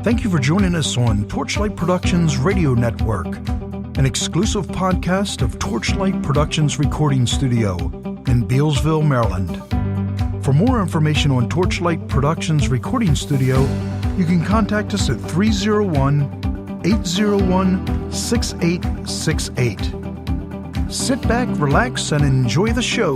Thank you for joining us on Torchlight Productions Radio Network, an exclusive podcast of Torchlight Productions Recording Studio in Bealsville, Maryland. For more information on Torchlight Productions Recording Studio, you can contact us at 301-801-6868. Sit back, relax, and enjoy the show.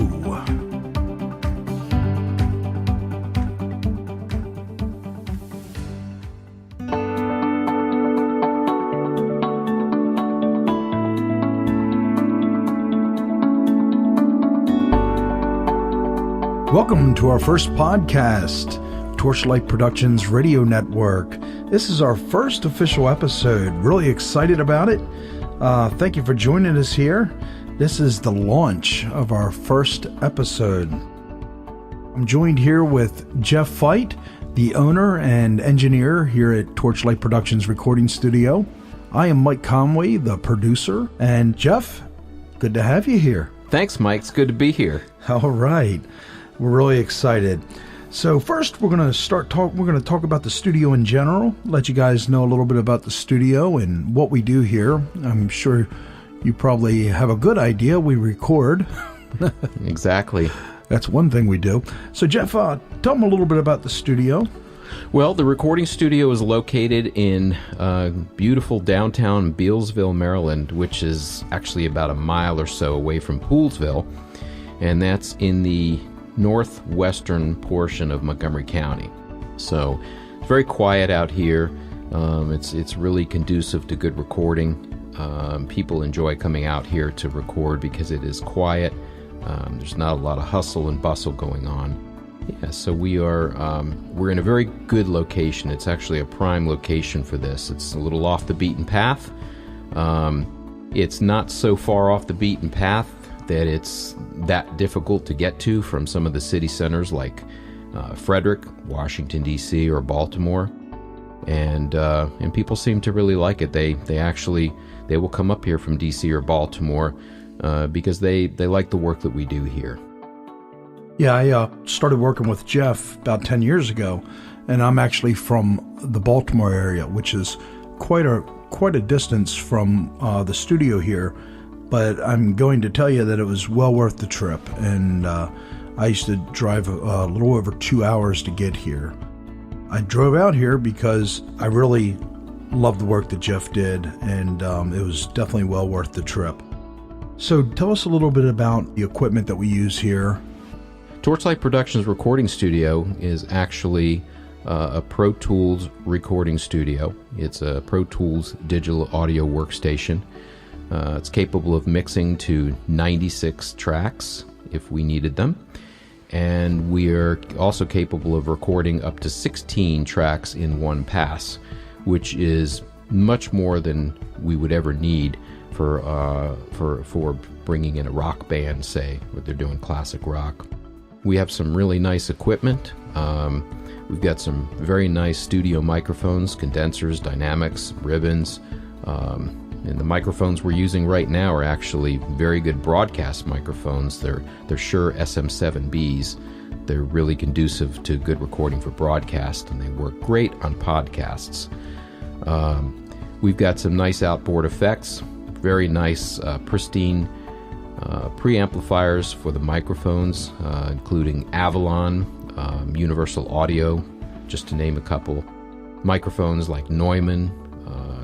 Welcome to our first podcast, Torchlight Productions Radio Network. This is our first official episode. Really excited about it. Thank you for joining us here. This is the launch of our first episode. I'm joined here with Jeff Fite, the owner and engineer here at Torchlight Productions Recording Studio. I am Mike Conway, the producer. And Jeff, good to have you here. Thanks, Mike. It's good to be here. All right. We're really excited. So first, we're going to talk about the studio in general, let you guys know a little bit about the studio and what we do here. I'm sure you probably have a good idea. We record. Exactly. That's one thing we do. So Jeff, tell them a little bit about the studio. Well, the recording studio is located in beautiful downtown Bealsville, Maryland, which is actually about a mile or so away from Poolsville, and that's in the northwestern portion of Montgomery County. So it's very quiet out here. It's really conducive to good recording. People enjoy coming out here to record because it is quiet. There's not a lot of hustle and bustle going on. Yeah, so we're in a very good location. It's actually a prime location for this. It's a little off the beaten path. It's not so far off the beaten path that it's that difficult to get to from some of the city centers like Frederick, Washington, D.C., or Baltimore. And people seem to really like it. They will come up here from D.C. or Baltimore because they like the work that we do here. Yeah, I started working with Jeff about 10 years ago, and I'm actually from the Baltimore area, which is quite a distance from the studio here. But I'm going to tell you that it was well worth the trip, and I used to drive a little over 2 hours to get here. I drove out here because I really loved the work that Jeff did, and it was definitely well worth the trip. So tell us a little bit about the equipment that we use here. Torchlight Productions Recording Studio is actually a Pro Tools recording studio. It's a Pro Tools digital audio workstation. It's capable of mixing to 96 tracks if we needed them. And we are also capable of recording up to 16 tracks in one pass, which is much more than we would ever need for bringing in a rock band, say, where they're doing classic rock. We have some really nice equipment. We've got some very nice studio microphones, condensers, dynamics, ribbons. And the microphones we're using right now are actually very good broadcast microphones. They're Shure SM7Bs. They're really conducive to good recording for broadcast, and they work great on podcasts. We've got some nice outboard effects, very nice, pristine preamplifiers for the microphones, including Avalon, Universal Audio, just to name a couple. Microphones like Neumann,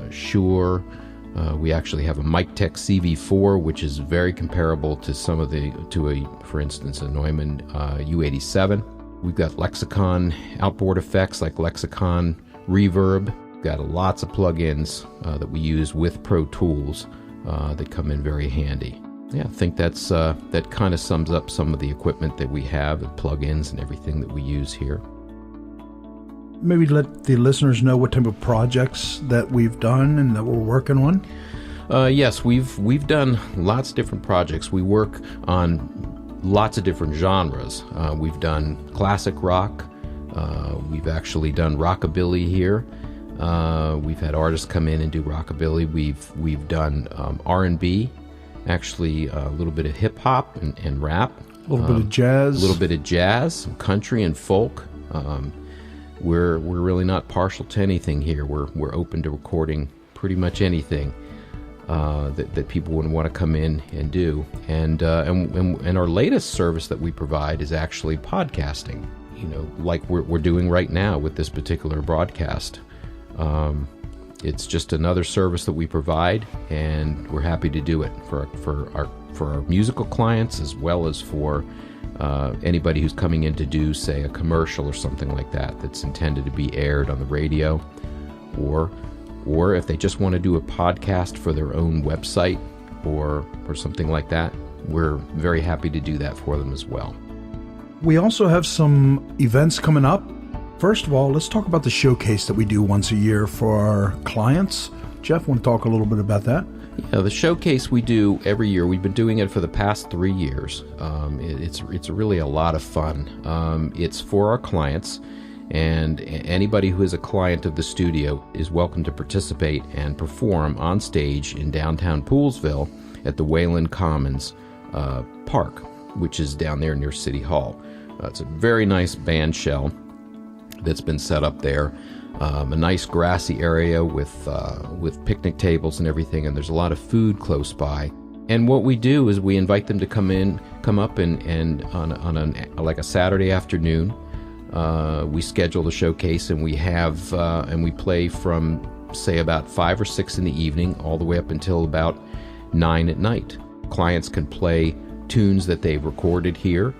Shure. We actually have a MicTech CV4, which is very comparable to for instance, a Neumann U87. We've got Lexicon outboard effects like Lexicon Reverb. We've got lots of plugins that we use with Pro Tools that come in very handy. Yeah, I think that kind of sums up some of the equipment that we have, and plugins and everything that we use here. Maybe let the listeners know what type of projects that we've done and that we're working on. Yes, we've done lots of different projects. We work on lots of different genres. We've done classic rock. We've actually done rockabilly here. We've had artists come in and do rockabilly. We've done R&B, actually a little bit of hip hop and rap. A little bit of jazz. A little bit of jazz, some country and folk. we're really not partial to anything here. We're open to recording pretty much anything that people would want to come in and do. And our latest service that we provide is actually podcasting. Like we're doing right now with this particular broadcast. It's just another service that we provide, and we're happy to do it for our musical clients, as well as for anybody who's coming in to do, say, a commercial or something like that that's intended to be aired on the radio, or if they just want to do a podcast for their own website or something like that. We're very happy to do that for them as well. We also have some events coming up. First of all, let's talk about the showcase that we do once a year for our clients. Jeff, want to talk a little bit about that? Yeah, the showcase we do every year. We've been doing it for the past 3 years. It's really a lot of fun. It's for our clients, and anybody who is a client of the studio is welcome to participate and perform on stage in downtown Poolesville at the Wayland Commons Park, which is down there near City Hall. It's a very nice band shell that's been set up there. A nice grassy area with picnic tables and everything, and there's a lot of food close by. And what we do is we invite them to come up and on like a Saturday afternoon, we schedule the showcase, and we play from, say, about 5 or 6 in the evening all the way up until about 9 at night. Clients can play tunes that they've recorded here.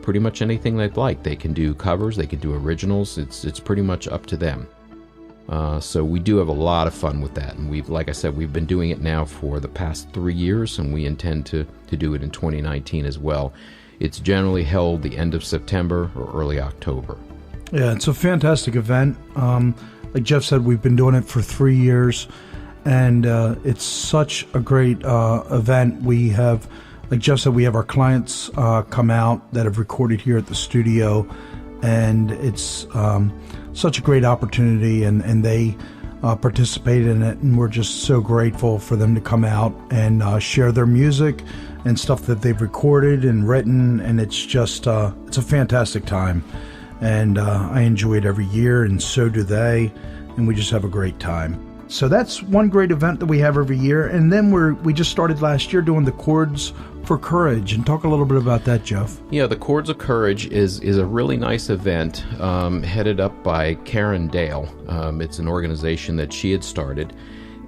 Pretty much anything they'd like. They can do covers, they can do originals. It's pretty much up to them. So we do have a lot of fun with that, and like I said, we've been doing it now for the past 3 years, and we intend to do it in 2019 as well. It's generally held the end of September or early October. Yeah, it's a fantastic event. Like Jeff said, we've been doing it for 3 years, and it's such a great event. We have, like Jeff said, we have our clients come out that have recorded here at the studio, and it's such a great opportunity, and they participate in it, and we're just so grateful for them to come out and share their music and stuff that they've recorded and written, and it's just it's a fantastic time, and I enjoy it every year, and so do they, and we just have a great time. So that's one great event that we have every year. And then we just started last year doing the Chords for Courage. And talk a little bit about that, Jeff. Yeah, the Chords of Courage is a really nice event headed up by Karen Dale. It's an organization that she had started.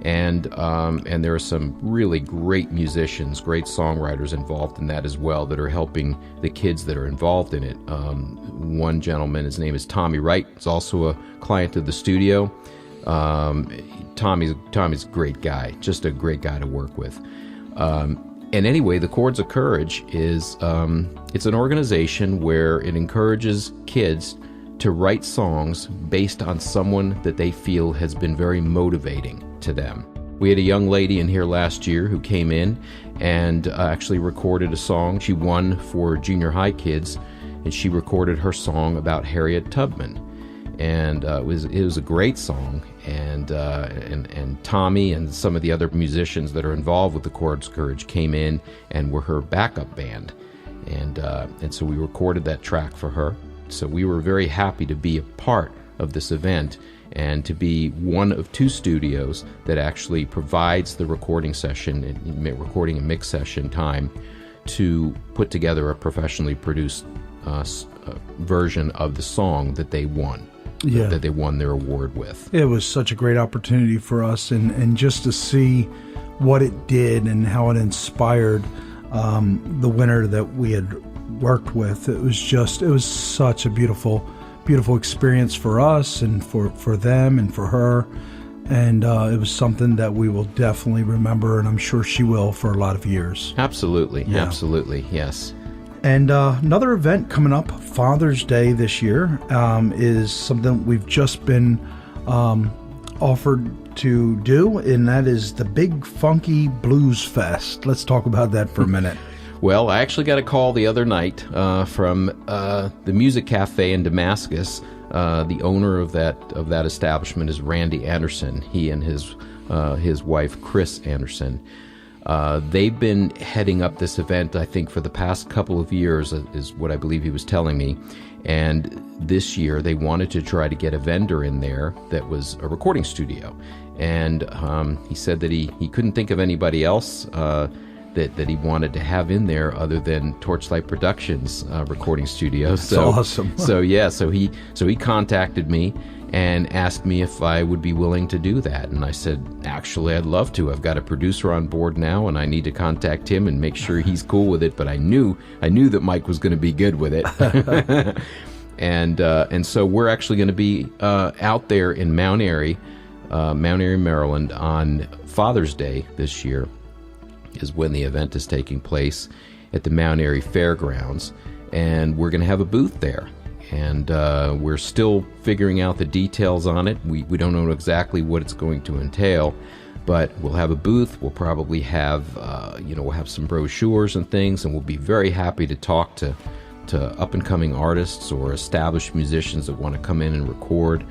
And there are some really great musicians, great songwriters involved in that as well, that are helping the kids that are involved in it. One gentleman, his name is Tommy Wright. He's also a client of the studio. Tommy's a great guy, just a great guy to work with. And anyway, the Chords of Courage is it's an organization where it encourages kids to write songs based on someone that they feel has been very motivating to them. We had a young lady in here last year who came in and actually recorded a song. She won for junior high kids, and she recorded her song about Harriet Tubman. And it was a great song, and Tommy and some of the other musicians that are involved with the Chords of Courage came in and were her backup band, and so we recorded that track for her. So we were very happy to be a part of this event and to be one of 2 studios that actually provides the recording session, recording and mix session time to put together a professionally produced version of the song that they won. Yeah. That they won their award with. It was such a great opportunity for us, and just to see what it did and how it inspired the winner that we had worked with. It was such a beautiful experience for us and for them and for her, and it was something that we will definitely remember, and I'm sure she will for a lot of years. Absolutely, yeah. Absolutely, yes. And another event coming up, Father's Day this year, is something we've just been offered to do, and that is the Big Funky Blues Fest. Let's talk about that for a minute. Well, I actually got a call the other night from the Music Cafe in Damascus. The owner of that establishment is Randy Anderson. He and his wife, Chris Anderson. They've been heading up this event, I think, for the past couple of years, is what I believe he was telling me. And this year they wanted to try to get a vendor in there that was a recording studio. And he said that he couldn't think of anybody else that he wanted to have in there other than Torchlight Productions recording studio. So awesome. So he contacted me and asked me if I would be willing to do that. And I said, actually, I'd love to. I've got a producer on board now, and I need to contact him and make sure he's cool with it. But I knew that Mike was going to be good with it. And so we're actually going to be out there in Mount Airy, Maryland, on Father's Day this year is when the event is taking place at the Mount Airy Fairgrounds. And we're going to have a booth there. And we're still figuring out the details on it. We don't know exactly what it's going to entail, but we'll have a booth. We'll probably have, we'll have some brochures and things, and we'll be very happy to talk to up-and-coming artists or established musicians that want to come in and record.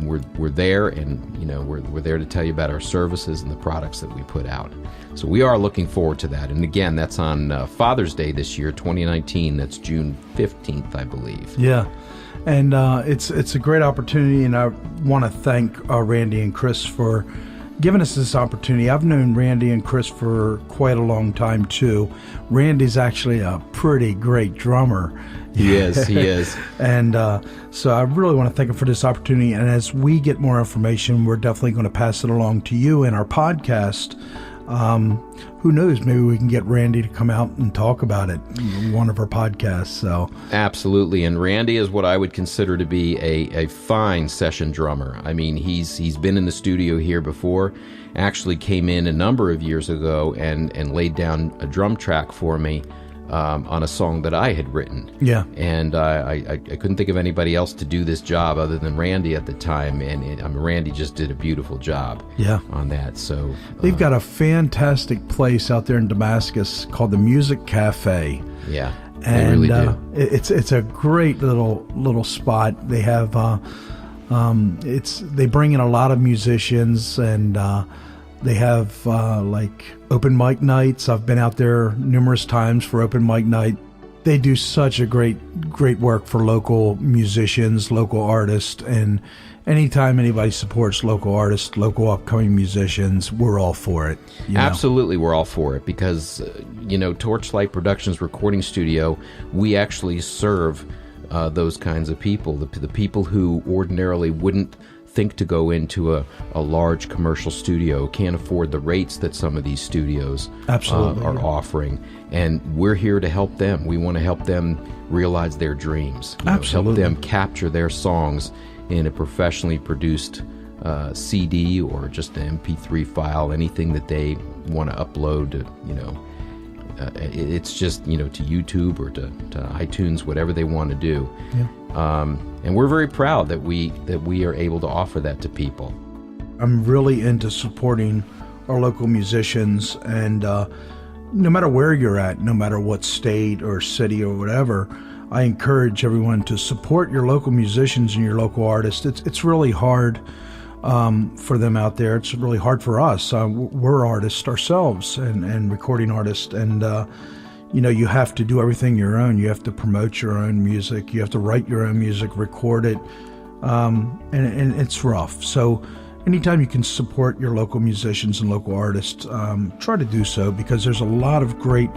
We're there, and we're there to tell you about our services and the products that we put out. So we are looking forward to that. And again, that's on Father's Day this year, 2019. That's June 15th, I believe. Yeah, and it's a great opportunity, and I want to thank Randy and Chris for giving us this opportunity. I've known Randy and Chris for quite a long time too. Randy's actually a pretty great drummer. He is. And so I really want to thank him for this opportunity. And as we get more information, we're definitely going to pass it along to you in our podcast. Who knows? Maybe we can get Randy to come out and talk about it in one of our podcasts. So absolutely. And Randy is what I would consider to be a fine session drummer. I mean, he's been in the studio here before. Actually came in a number of years ago and laid down a drum track for me on a song that I had written. Yeah. And I couldn't think of anybody else to do this job other than Randy at the time. And Randy just did a beautiful job on that. So they've got a fantastic place out there in Damascus called the Music Cafe. Yeah, and they really do. It's a great little spot. They have they bring in a lot of musicians, and they have like open mic nights. I've been out there numerous times for open mic night. They do such a great work for local musicians, local artists, and anytime anybody supports local artists, local upcoming musicians, we're all for it. Absolutely, we're all for it because, Torchlight Productions Recording Studio, we actually serve those kinds of people, the people who ordinarily wouldn't think to go into a large commercial studio, can't afford the rates that some of these studios are offering. And we're here to help them. We want to help them realize their dreams. Help them capture their songs in a professionally produced CD or just an MP3 file, anything that they want to upload to, it's just, to YouTube or to iTunes, whatever they want to do. Yeah. And we're very proud that we are able to offer that to people. I'm really into supporting our local musicians, and no matter where you're at, no matter what state or city or whatever, I encourage everyone to support your local musicians and your local artists. It's really hard for them out there. It's really hard for us. We're artists ourselves and recording artists, and you have to do everything your own. You have to promote your own music. You have to write your own music, record it, and it's rough. So anytime you can support your local musicians and local artists, try to do so, because there's a lot of great,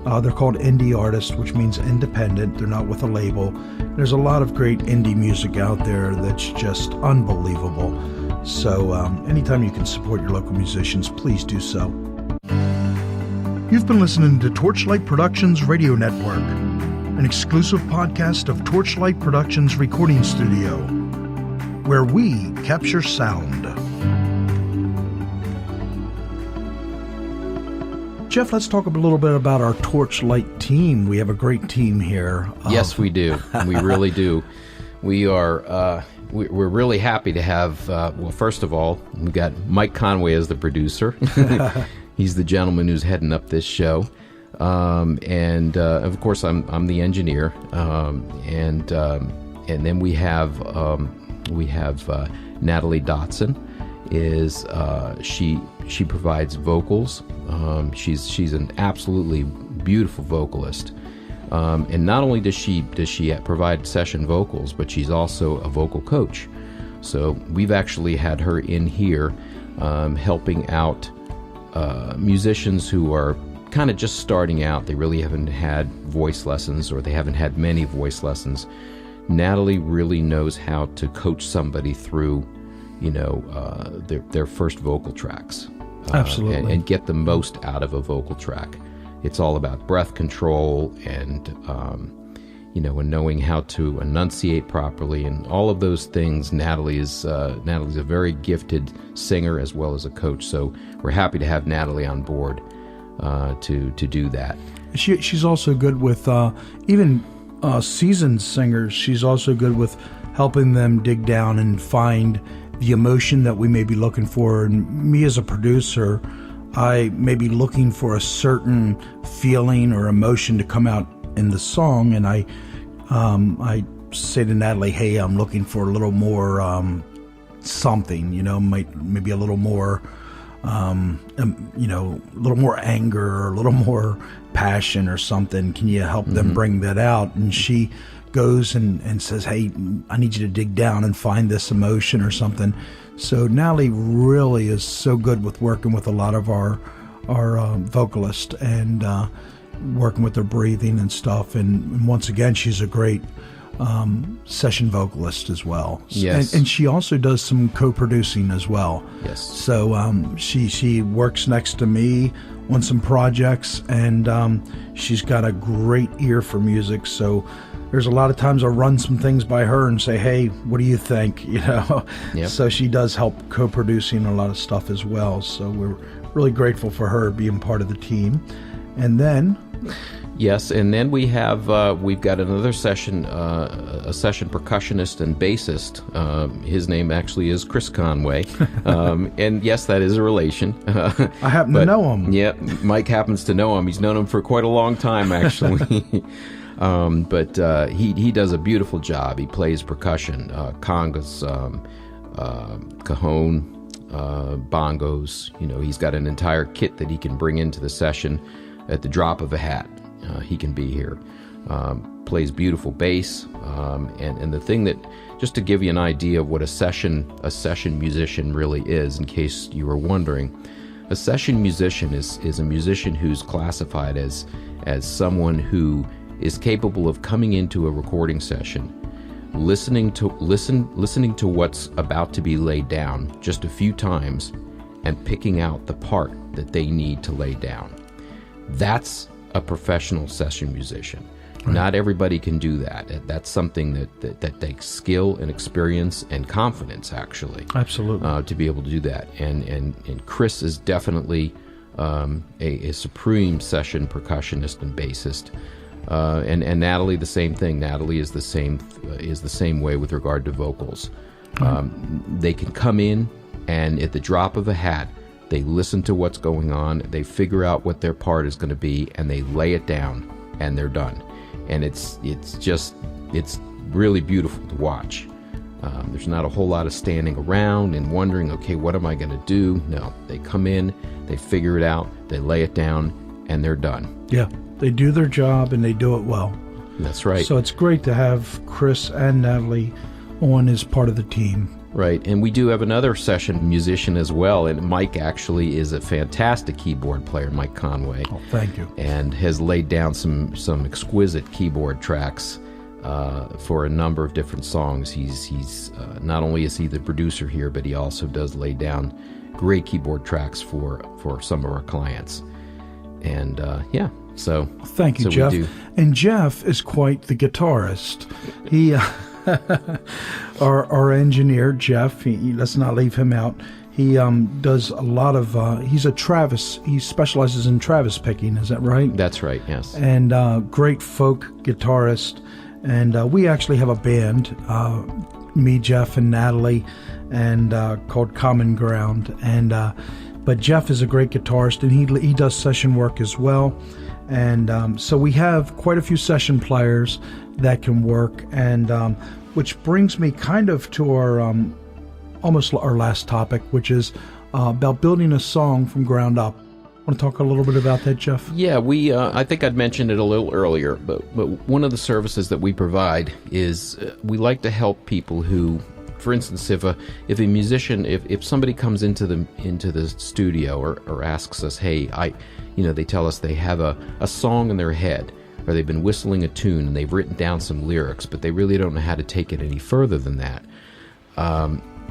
they're called indie artists, which means independent. They're not with a label. There's a lot of great indie music out there that's just unbelievable. So anytime you can support your local musicians, please do so. You've been listening to Torchlight Productions Radio Network, an exclusive podcast of Torchlight Productions Recording Studio, where we capture sound. Jeff, let's talk a little bit about our Torchlight team. We have a great team here. Yes, we do. We really do. We are... We're really happy to have, first of all, we've got Mike Conway as the producer. He's the gentleman who's heading up this show. And of course, I'm the engineer. And then we have Natalie Dotson. is she provides vocals. She's an absolutely beautiful vocalist, and not only does she provide session vocals, but she's also a vocal coach. So we've actually had her in here helping out musicians who are kind of just starting out. They really haven't had voice lessons, or they haven't had many voice lessons. Natalie really knows how to coach somebody through, their first vocal tracks. Absolutely. And get the most out of a vocal track. It's all about breath control and, and knowing how to enunciate properly and all of those things. Natalie's a very gifted singer as well as a coach. So we're happy to have Natalie on board to do that. She's also good with even seasoned singers. She's also good with helping them dig down and find the emotion that we may be looking for. And me as a producer, I may be looking for a certain feeling or emotion to come out in the song, and I say to Natalie, "Hey, I'm looking for a little more something, maybe a little more, a little more anger or a little more passion or something. Can you help them bring that out?" And she goes and says, "Hey, I need you to dig down and find this emotion or something." So Natalie really is so good with working with a lot of our vocalists and working with their breathing and stuff. And once again, she's a great session vocalist as well. Yes. And she also does some co-producing as well. Yes. So she works next to me on some projects, and she's got a great ear for music. So there's a lot of times I'll run some things by her and say, "Hey, what do you think?" Yep. So she does help co-producing a lot of stuff as well. So we're really grateful for her being part of the team. And then... Yes, and then we've got another session, a session percussionist and bassist. His name actually is Chris Conway, and yes, that is a relation. I happen to know him. Yeah, Mike happens to know him. He's known him for quite a long time, actually. But he does a beautiful job. He plays percussion, congas, cajon, bongos. He's got an entire kit that he can bring into the session at the drop of a hat. He can be here. Plays beautiful bass, and the thing that, just to give you an idea of what a session musician really is, in case you were wondering, a session musician is a musician who's classified as someone who is capable of coming into a recording session, listening to what's about to be laid down just a few times, and picking out the part that they need to lay down. That's a professional session musician. Right. Not everybody can do that. That's something that takes skill and experience and confidence, actually. Absolutely. To be able to do that. And Chris is definitely a supreme session percussionist and bassist. And Natalie, the same thing. Natalie is the same way with regard to vocals. They can come in, and at the drop of a hat, they listen to what's going on, they figure out what their part is going to be, and they lay it down, and they're done. And it's really beautiful to watch. There's not a whole lot of standing around and wondering, okay, what am I going to do? No, they come in, they figure it out, they lay it down, and they're done. Yeah, they do their job, and they do it well. That's right. So it's great to have Chris and Natalie on as part of the team. Right, and we do have another session musician as well, and Mike actually is a fantastic keyboard player, Mike Conway. Oh, thank you. And has laid down some exquisite keyboard tracks for a number of different songs. He's not only is he the producer here, but he also does lay down great keyboard tracks for some of our clients. And so thank you, Jeff. And Jeff is quite the guitarist. He. Our engineer, Jeff, let's not leave him out. He does a lot of, he specializes in Travis picking, is that right? That's right, yes. And great folk guitarist. And we actually have a band, me, Jeff, and Natalie, and called Common Ground. And but Jeff is a great guitarist, and he does session work as well. And so we have quite a few session players that can work, and which brings me kind of to almost our last topic, which is about building a song from ground up. Want to talk a little bit about that, Jeff? Yeah, I think I'd mentioned it a little earlier, but one of the services that we provide is we like to help people who, for instance, if a musician, if somebody comes into the studio or asks us, hey, they tell us they have a song in their head, or they've been whistling a tune and they've written down some lyrics, but they really don't know how to take it any further than that.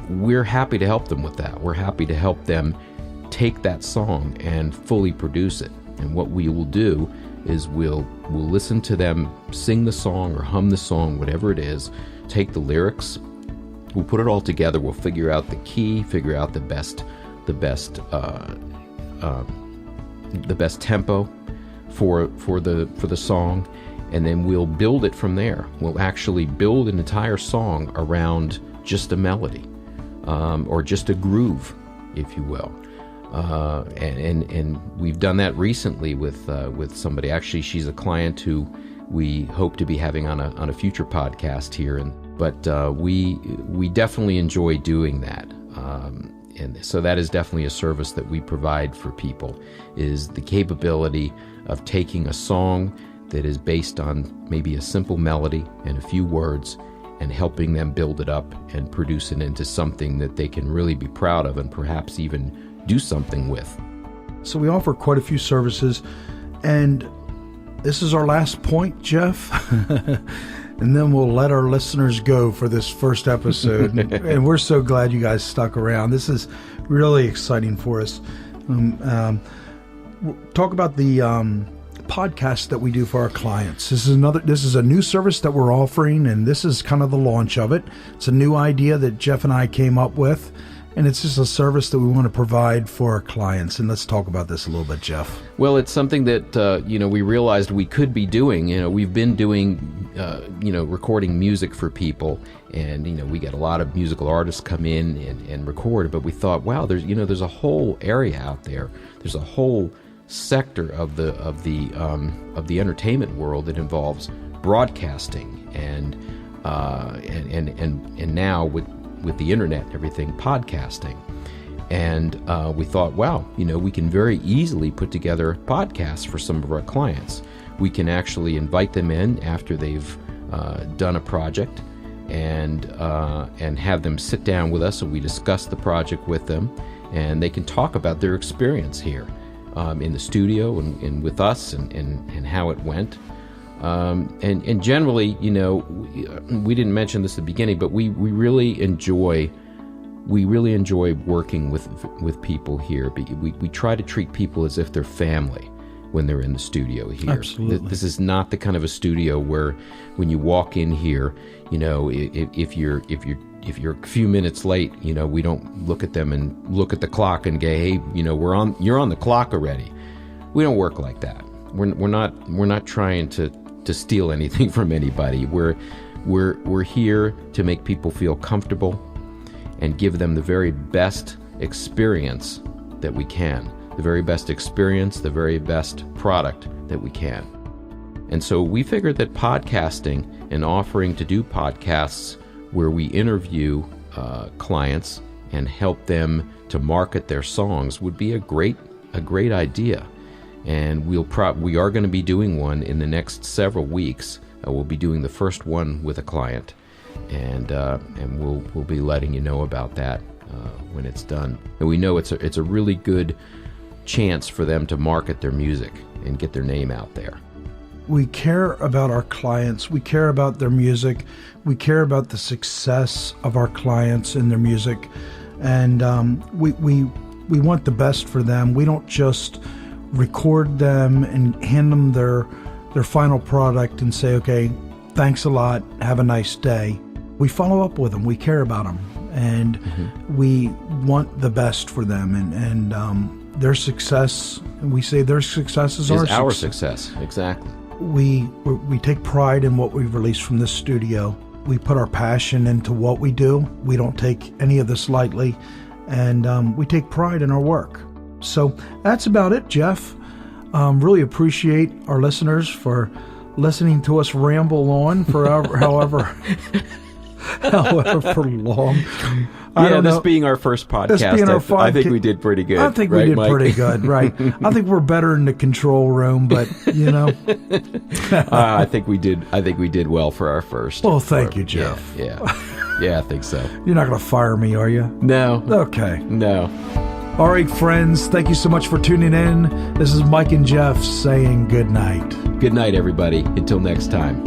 We're happy to help them with that. We're happy to help them take that song and fully produce it. And what we will do is we'll listen to them sing the song or hum the song, whatever it is, take the lyrics, we'll put it all together, we'll figure out the key, figure out the best tempo for the song, and then we'll build it from there. We'll actually build an entire song around just a melody, or just a groove, if you will. And we've done that recently with somebody. Actually, she's a client who we hope to be having on a future podcast here. But we definitely enjoy doing that. And so that is definitely a service that we provide for people, is the capability of taking a song that is based on maybe a simple melody and a few words, and helping them build it up and produce it into something that they can really be proud of and perhaps even do something with. So we offer quite a few services, and this is our last point, Jeff. And then we'll let our listeners go for this first episode. And we're so glad you guys stuck around. This is really exciting for us. Talk about the podcast that we do for our clients. This is a new service that we're offering, and this is kind of the launch of it. It's a new idea that Jeff and I came up with, and it's just a service that we want to provide for our clients. And let's talk about this a little bit, Jeff. Well, it's something that we realized we could be doing. We've been doing recording music for people, and we get a lot of musical artists come in and record. But we thought, wow, there's a whole area out there. There's a whole sector of the entertainment world that involves broadcasting and now with the internet and everything, podcasting. And we thought, wow, we can very easily put together podcasts for some of our clients. We can actually invite them in after they've done a project and have them sit down with us, and we discuss the project with them, and they can talk about their experience here in the studio and with us and how it went. And generally, we didn't mention this at the beginning, but we really enjoy working with people here. We try to treat people as if they're family when they're in the studio here. Absolutely. This is not the kind of a studio where when you walk in here, if you're a few minutes late, we don't look at them and look at the clock and go, hey, you're on the clock already. We don't work like that. We're not trying to steal anything from anybody. We're here to make people feel comfortable and give them the very best experience that we can. The very best experience, the very best product that we can. And so we figured that podcasting and offering to do podcasts where we interview clients and help them to market their songs would be a great idea. And we are going to be doing one in the next several weeks. We'll be doing the first one with a client, and we'll be letting you know about that when it's done. And we know it's a really good chance for them to market their music and get their name out there. We care about our clients. We care about their music. We care about the success of our clients and their music, and we want the best for them. We don't just record them and hand them their final product and say, okay, thanks a lot, have a nice day. We follow up with them. We care about them, and we want the best for them, and their success. We say their success is our success. Exactly. We take pride in what we've released from this studio. We put our passion into what we do. We don't take any of this lightly, and we take pride in our work. So that's about it, Jeff. Really appreciate our listeners for listening to us ramble on for however however long. This being our first podcast, I think we did pretty good. I think right, we did Mike? pretty good, right? I think we're better in the control room, but I think we did well for our first. Well, thank you, Jeff. Yeah, I think so. You're not going to fire me, are you? No. Okay. No. All right, friends. Thank you so much for tuning in. This is Mike and Jeff saying good night. Good night, everybody. Until next time.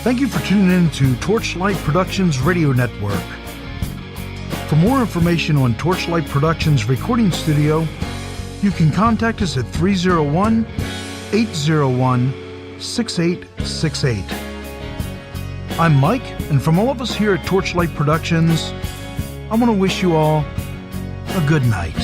Thank you for tuning in to Torchlight Productions Radio Network. For more information on Torchlight Productions Recording Studio, you can contact us at 301-801-6868. I'm Mike, and from all of us here at Torchlight Productions, I want to wish you all a good night.